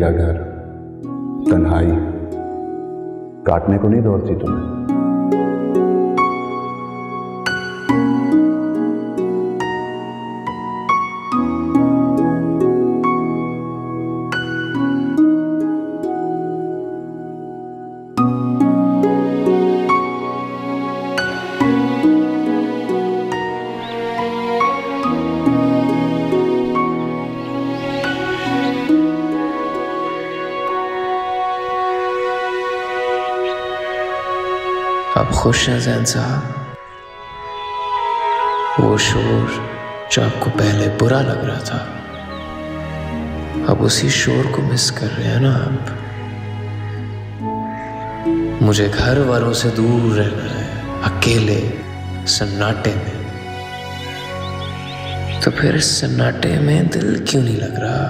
अकेला घर, तन्हाई काटने को नहीं दौड़ती तुम्हें? आप खुश हैं ज़ैन साहब? वो शोर जो आपको पहले बुरा लग रहा था, अब उसी शोर को मिस कर रहे हैं ना आप? मुझे घर वालों से दूर रहना है, अकेले सन्नाटे में। तो फिर इस सन्नाटे में दिल क्यों नहीं लग रहा?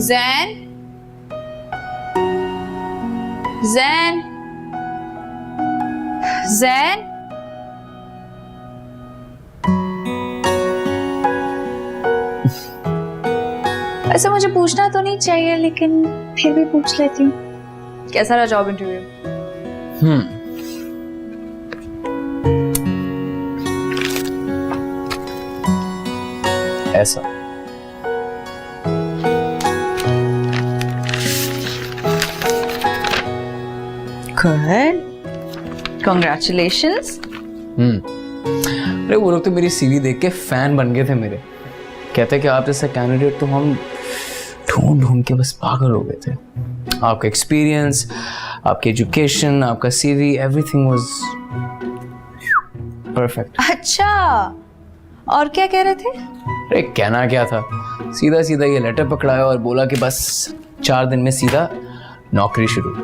ज़ैन, ज़ैन, ज़ैन, ऐसे मुझे पूछना तो नहीं चाहिए, लेकिन फिर भी पूछ लेती हूँ। कैसा रहा जॉब इंटरव्यू? ऐसा गुड, कांग्रेचुलेशंस। अरे वो लोग तो मेरी सीवी देख के फैन बन गए थे मेरे। कहते कि आप जैसा कैंडिडेट तो हम ढूंढ ढूंढ के बस पागल हो गए थे। आपका एक्सपीरियंस, आपकी एजुकेशन, आपका सीवी, एवरीथिंग वाज परफेक्ट। अच्छा, और क्या कह रहे थे? अरे कहना क्या था, सीधा सीधा ये लेटर पकड़ाया और बोला कि बस 4 दिन में सीधा नौकरी शुरू।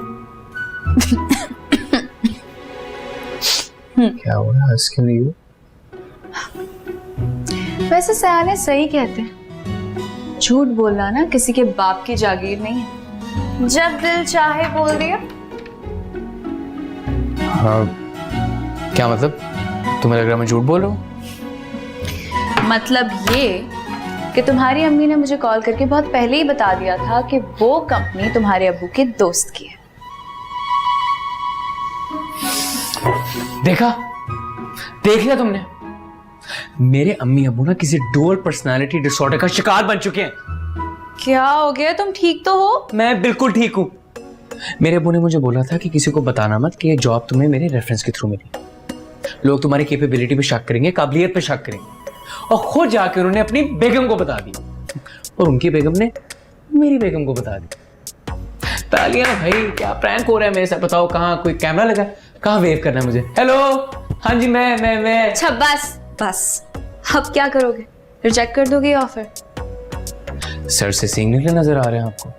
क्या हो रहा है, हंस क्यों रही हो? वैसे सयाने सही कहते हैं, झूठ बोलना ना किसी के बाप की जागीर नहीं है। जब दिल चाहे बोल दिया। हाँ, क्या मतलब? तुम्हें लग रहा है मैं झूठ बोल रहा हूँ? मतलब ये कि तुम्हारी अम्मी ने मुझे कॉल करके बहुत पहले ही बता दिया था कि वो कंपनी तुम्हारे अब्बू के दोस्त की है। देखा, देख लिया तुमने? मेरे अम्मी अब्बू ना किसी डुअल पर्सनालिटी डिसऑर्डर का शिकार बन चुके हैं। क्या हो गया? तुम ठीक तो हो? मैं बिल्कुल ठीक हूँ। मेरे अब्बू ने मुझे बोला था कि किसी को बताना मत कि ये जॉब तुम्हें मेरे रेफरेंस के थ्रू मिली। लोग तुम्हारी कैपेबिलिटी पे शक करेंगे, काबिलियत पे शक करेंगे, और खुद जाकर उन्होंने अपनी बेगम को बता दी, और उनकी बेगम ने मेरी बेगम को बता दी। तालियां भाई, क्या प्रैंक हो रहा है मेरे साथ? बताओ, कहाँ कोई कैमरा लगा, कहाँ वेव करना है मुझे? हेलो, हाँ जी, मैं अच्छा बस, अब क्या करोगे? रिजेक्ट कर दोगे ऑफर? सर से सीखने के लिए नजर आ रहे हैं आपको?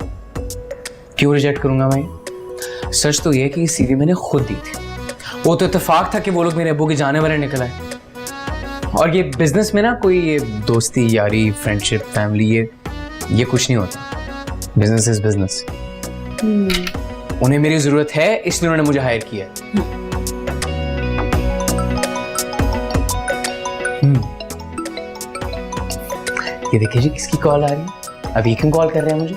क्यों रिजेक्ट करूंगा मैं? सच तो ये है कि ये सीवी मैंने खुद दी थी। वो तो इत्तेफाक था कि वो लोग मेरे अब्बू के जाने वाले निकल आए। और ये बिजनेस में ना कोई ये दोस्ती यारी फ्रेंडशिप फैमिली ये कुछ नहीं होता। Business is business. उन्हें मेरी जरूरत है इसलिए उन्होंने मुझे हायर किया है। ये देखिए जी किसकी कॉल आ रही है। अभी क्यों कॉल कर रहे हैं मुझे?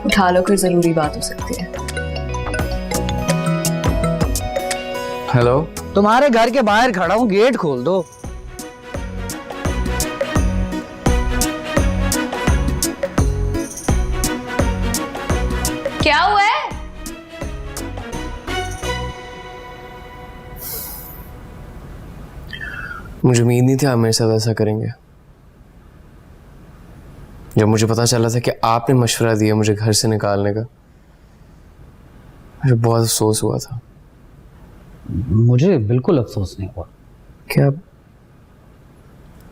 उठा लो, कोई जरूरी बात हो सकती है। हेलो। तुम्हारे घर के बाहर खड़ा हूँ, गेट खोल दो। क्या हुआ है? मुझे उम्मीद नहीं थी आप मेरे साथ ऐसा करेंगे। जब मुझे पता चला था कि आपने मशवरा दिया मुझे घर से निकालने का, मुझे बहुत अफसोस हुआ था। मुझे बिल्कुल अफसोस नहीं हुआ। क्या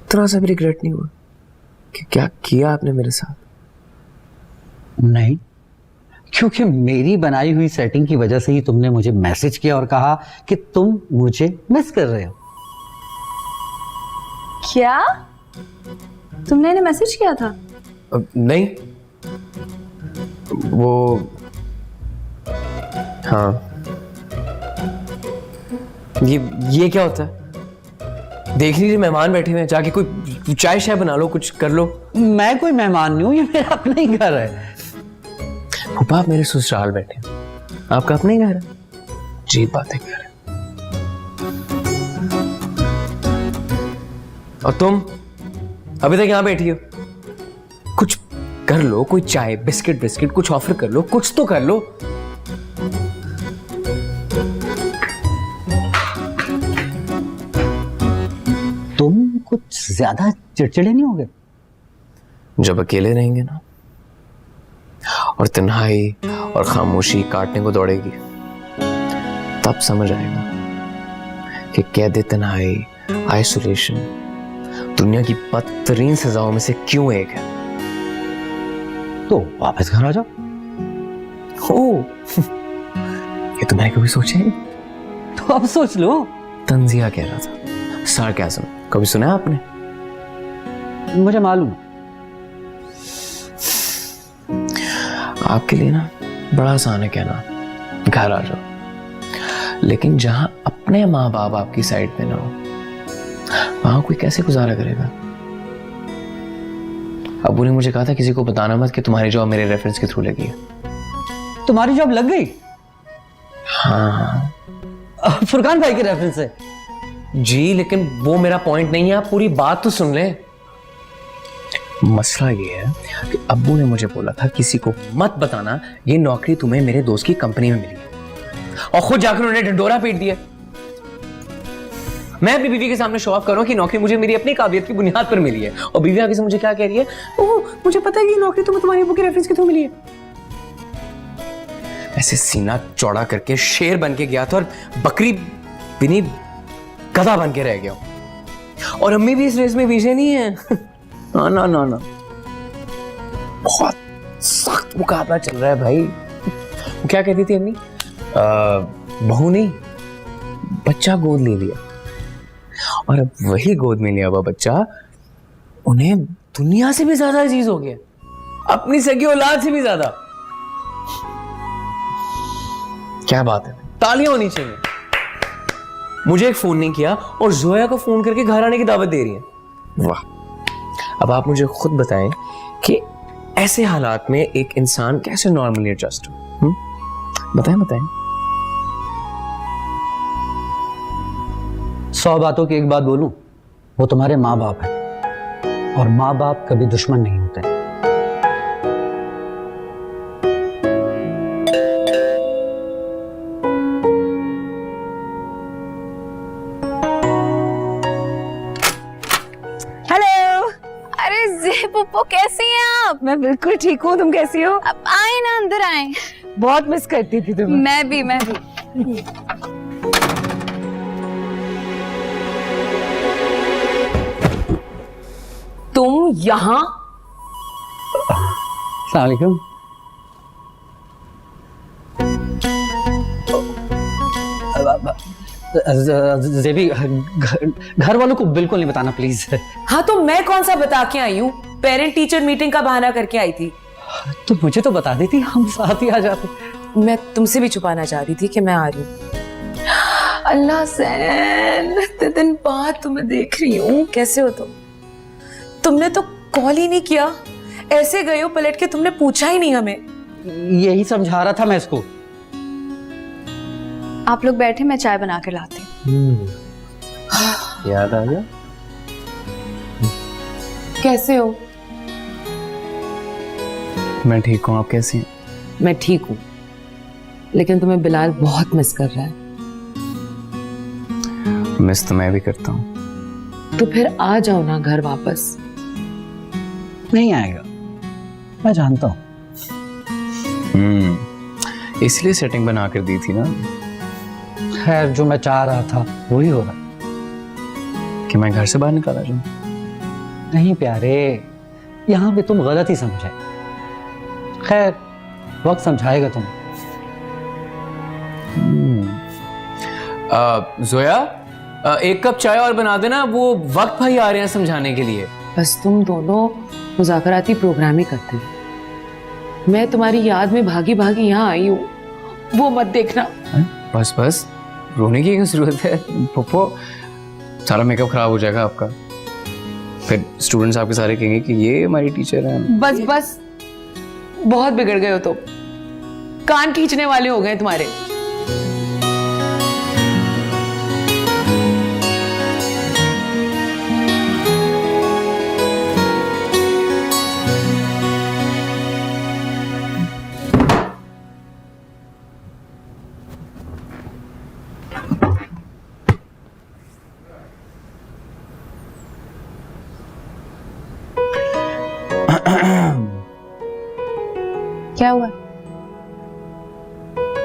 इतना सा भी रिग्रेट नहीं हुआ कि क्या किया आपने मेरे साथ? नहीं, क्योंकि मेरी बनाई हुई सेटिंग की वजह से ही तुमने मुझे मैसेज किया और कहा कि तुम मुझे मिस कर रहे हो। क्या तुमने इन्हें मैसेज किया था? नहीं, वो हाँ। ये क्या होता है? देख लीजिए मेहमान बैठे हुए हैं, जाके कोई चाय शाय बना लो, कुछ कर लो। मैं कोई मेहमान नहीं हूं, ये मेरा अपना ही घर है। पापा आप मेरे ससुराल बैठे हैं, आपका अपना ही घर है। जी बात है घर है। और तुम अभी तक यहां बैठी हो? कुछ कर लो, कोई चाय बिस्किट बिस्किट कुछ ऑफर कर लो, कुछ तो कर लो। तुम कुछ ज्यादा चिड़चिड़े नहीं हो गए? जब अकेले रहेंगे ना और तन्हाई और खामोशी काटने को दौड़ेगी, तब समझ आएगा कि कैद तन्हाई आइसोलेशन दुनिया की बदतरीन सजाओं में से क्यों एक है। तो वापस घर आ जाओ। ओ ये तो मैंने कभी सोचा ही नहीं। तो अब सोच लो। तंजिया कह रहा था, सार्केज़म कभी सुना है आपने? मुझे मालूम है। आपके लिए ना बड़ा आसान है कहना घर आ जाओ, लेकिन जहां अपने माँ बाप आपकी साइड पे ना हो, वहां कोई कैसे गुजारा करेगा? अबू ने मुझे कहा था किसी को बताना मत कि तुम्हारी जॉब मेरे रेफरेंस के थ्रू लगी है। तुम्हारी जॉब लग गई? हाँ फुरकान भाई के रेफरेंस से? जी, लेकिन वो मेरा पॉइंट नहीं है, आप पूरी बात तो सुन लें। मसला ये है कि अब्बू ने मुझे बोला था किसी को मत बताना ये नौकरी तुम्हें मेरे दोस्त की कंपनी में मिली है, और खुद जाकर उन्होंने ढिंडोरा पीट दिया। मैं अपनी बीवी के सामने शो ऑफ कर रहा हूं कि नौकरी मुझे मेरी अपनी काबिलियत की बुनियाद पर मिली है, और बीवी आगे से मुझे क्या कह रही है, ओह मुझे पता है कि नौकरी तुम्हें तुम्हारे अब्बू के रेफरेंस के थ्रू मिली है। ऐसे सीना चौड़ा करके शेर बन के गया था और बकरी बिनी गधा बन के रह गया, और अम्मी भी इस रेस में पीछे नहीं है। ना ना ना ना, बहुत सख्त मुकाबला चल रहा है भाई। वो क्या कहती थी अम्मी, बहू नहीं बच्चा गोद ले लिया, और अब वही गोद में लिया हुआ बच्चा उन्हें दुनिया से भी ज्यादा अजीज हो गया, अपनी सगी औलाद से भी ज्यादा। क्या बात है, तालियां होनी चाहिए। मुझे एक फोन नहीं किया और जोया को फोन करके घर आने की दावत दे रही है। वाह। अब आप मुझे खुद बताएं कि ऐसे हालात में एक इंसान कैसे नॉर्मली एडजस्ट हो? बताएं बताएं। 100 बातों की एक बात बोलूं, वो तुम्हारे माँ बाप है, और माँ बाप कभी दुश्मन नहीं होते। पुप्पो कैसी हैं आप? मैं बिल्कुल ठीक हूँ, तुम कैसी हो? अब आए ना, अंदर आए। बहुत मिस करती थी तुम्हें। मैं भी तुम यहाँ? अस्सलाम वालेकुम। जेबी, घर वालों को बिल्कुल नहीं बताना प्लीज। हाँ तो मैं कौन सा बता के आई हूँ? पेरेंट टीचर मीटिंग का बहाना करके आई थी। तो मुझे तो बता देती, हम साथ ही आ जाते। मैं तुमसे भी छुपाना चाह रही थी कि मैं आ रही हूँ। अल्लाह सैन, इतने दिन बाद तुम्हें देख रही हूँ। कैसे हो तुम? तुमने तो कॉल ही नहीं किया, ऐसे गए हो पलट के, तुमने पूछा ही नहीं हमें। यही समझा रहा था मैं इसको। आप लोग बैठे, मैं चाय बना के लाती हूँ। याद आ गया? कैसे हो? मैं ठीक हूँ, आप कैसी हैं? मैं ठीक हूँ, लेकिन तुम्हें बिलाल बहुत मिस कर रहा है। मिस तो मैं भी करता हूँ। तो फिर आ जाओ ना घर वापस। नहीं आएगा, मैं जानता हूँ। इसलिए सेटिंग बना कर दी थी ना, खैर जो मैं चाह रहा था वही हो रहा। कि मैं घर से बाहर निकाला जाऊँ। नहीं प्यारे, यहाँ पे तुम गलत ही समझे। खैर वक्त समझाएगा तुम्हें। जोया, एक कप चाय और बना देना, वो वक्त भाई आ रहे हैं समझाने के लिए। बस तुम दोनों मुज़ाकराती प्रोग्राम ही करते हो। मैं तुम्हारी याद में भागी भागी यहाँ आई हूँ, वो मत देखना। बस बस, रोने की क्या जरूरत है? पप्पो, सारा मेकअप खराब हो जाएगा आपका। फिर स्टूडेंट्स आपके सारे कहेंगे कि ये हमारी टीचर है। बस बस, बहुत बिगड़ गए हो तुम। कान खींचने वाले हो गए तुम्हारे। क्या हुआ?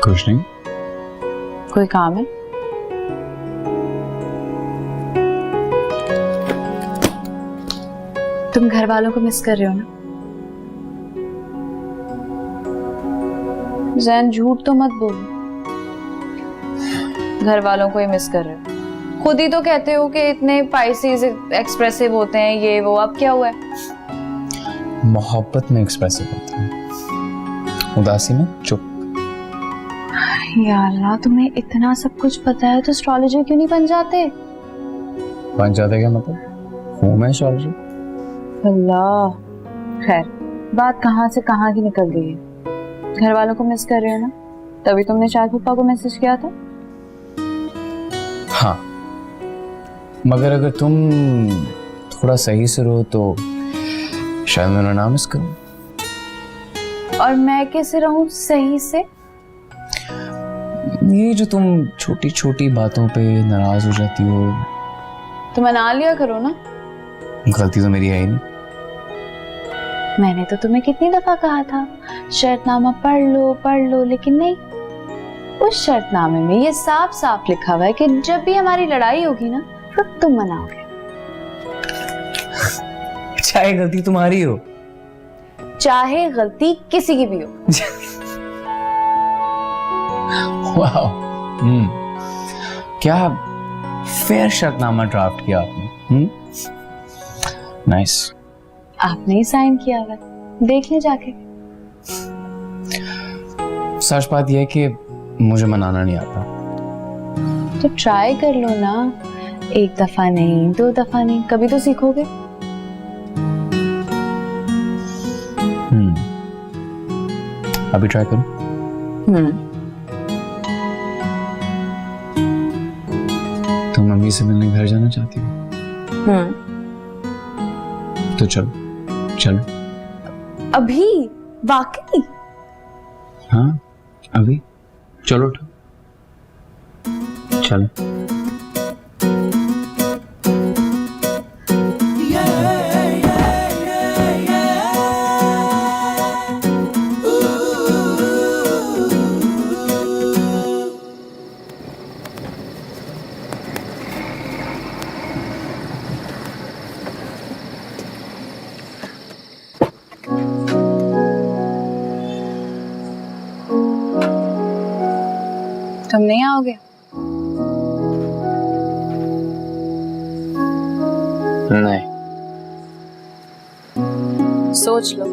कुछ नहीं। कोई काम है? तुम घर वालों को मिस कर रहे हो ना? जैन, झूठ तो मत बोलो। घर वालों को ही मिस कर रहे हो। खुद ही तो कहते हो कि इतने पाइसेस एक्सप्रेसिव होते हैं, ये वो। अब क्या हुआ है? मोहब्बत में एक्सप्रेसिव होता है, उदासी में चुप। या अल्लाह, तुम्हें इतना सब कुछ पता है तो एस्ट्रोलॉजर क्यों नहीं बन जाते? बन जाते क्या मतलब? हूँ मैं एस्ट्रोलॉजर। अल्लाह, खैर बात कहाँ से कहाँ की निकल गई है। घर वालों को मिस कर रहे हो ना, तभी तुमने शायद पप्पा को मैसेज किया था। हाँ, मगर अगर तुम थोड़ा सही से रहो तो शायद मैं ना मिस करूं। और मैं कैसे रहूं सही से? ये जो तुम छोटी छोटी बातों पे नाराज हो जाती हो, तो मना लिया करो ना। गलती तो मेरी है ही नहीं। मैंने तो तुम्हें कितनी दफा कहा था शर्तनामा पढ़ लो, लेकिन नहीं। उस शर्तनामे में ये साफ साफ लिखा हुआ है कि जब भी हमारी लड़ाई होगी ना, तो तुम मनाओगे। चाहे गलती तुम्हारी हो, चाहे गलती किसी की भी हो। वाह, क्या फेयर शर्तनामा ड्राफ्ट किया आपने। नाइस। आपने ही साइन किया हुआ, देख ले जाके। सच बात यह है कि मुझे मनाना नहीं आता। तो ट्राई कर लो ना, एक दफा नहीं, दो दफा नहीं, कभी तो सीखोगे। अभी ट्राई करूं? तुम मम्मी से मिलने घर जाना चाहती हो? तो चलो। अभी? वाकई? हाँ, अभी चलो, उठो, चलो। तुम नहीं आओगे? नहीं। सोच लो,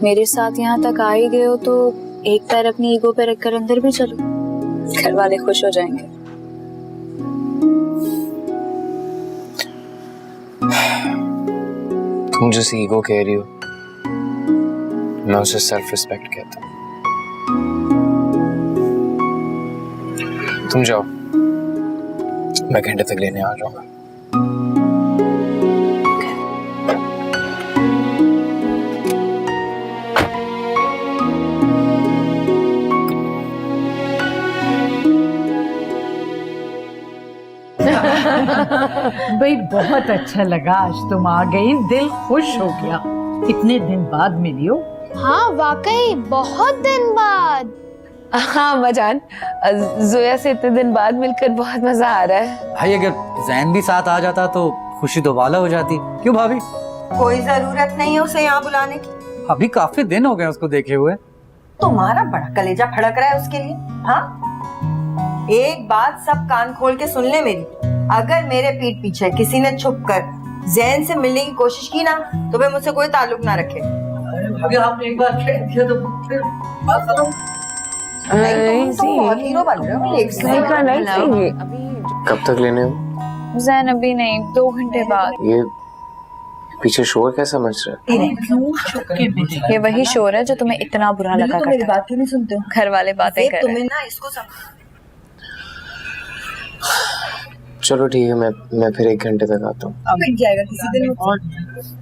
मेरे साथ यहाँ तक आ ही गए हो तो एक पैर अपनी ईगो पे रखकर अंदर भी चलो, घर वाले खुश हो जाएंगे। तुम जिस ईगो कह रही हो मैं उसे सेल्फ रिस्पेक्ट कहता हूँ। तुम जाओ, मैं घंटे तक लेने आ जाऊंगा। भाई बहुत अच्छा लगा, आज तुम आ गई, दिल खुश हो गया। इतने दिन बाद मिली हो। हाँ वाकई बहुत दिन बाद। हाँ मजान, जोया से इतने दिन बाद मिलकर बहुत मजा आ रहा है। भाई अगर जैन भी साथ आ जाता तो खुशी दोबारा हो जाती। क्यों भाभी? कोई जरूरत नहीं है उसे यहाँ बुलाने की। अभी काफी दिन हो गए उसको देखे हुए। तुम्हारा बड़ा कलेजा फड़क रहा है उसके लिए। हाँ, एक बात सब कान खोल के सुन ले मेरी, अगर मेरे पीठ पीछे किसी ने छुप कर जैन से मिलने की कोशिश की ना तो वे मुझसे कोई ताल्लुक ना रखे। भाभी आपने एक बार कह दिया तो फिर बात करो। नहीं, तुम बहुत हीरो बन रहे हो। एक से कब तक लेने हो? जैन अभी नहीं, 2 घंटे बाद। ये पीछे शोर कैसा मच रहा है? ये वही शोर है जो तुम्हें इतना बुरा लगा तो मेरी करता बात क्यों नहीं सुनते हो? है। घर वाले बातें कर रहे तुम्हें हैं। ना इसको चलो ठीक है, मैं फिर 1 घंटे तक आता हूँ। मिट जाएगा किसी दिन।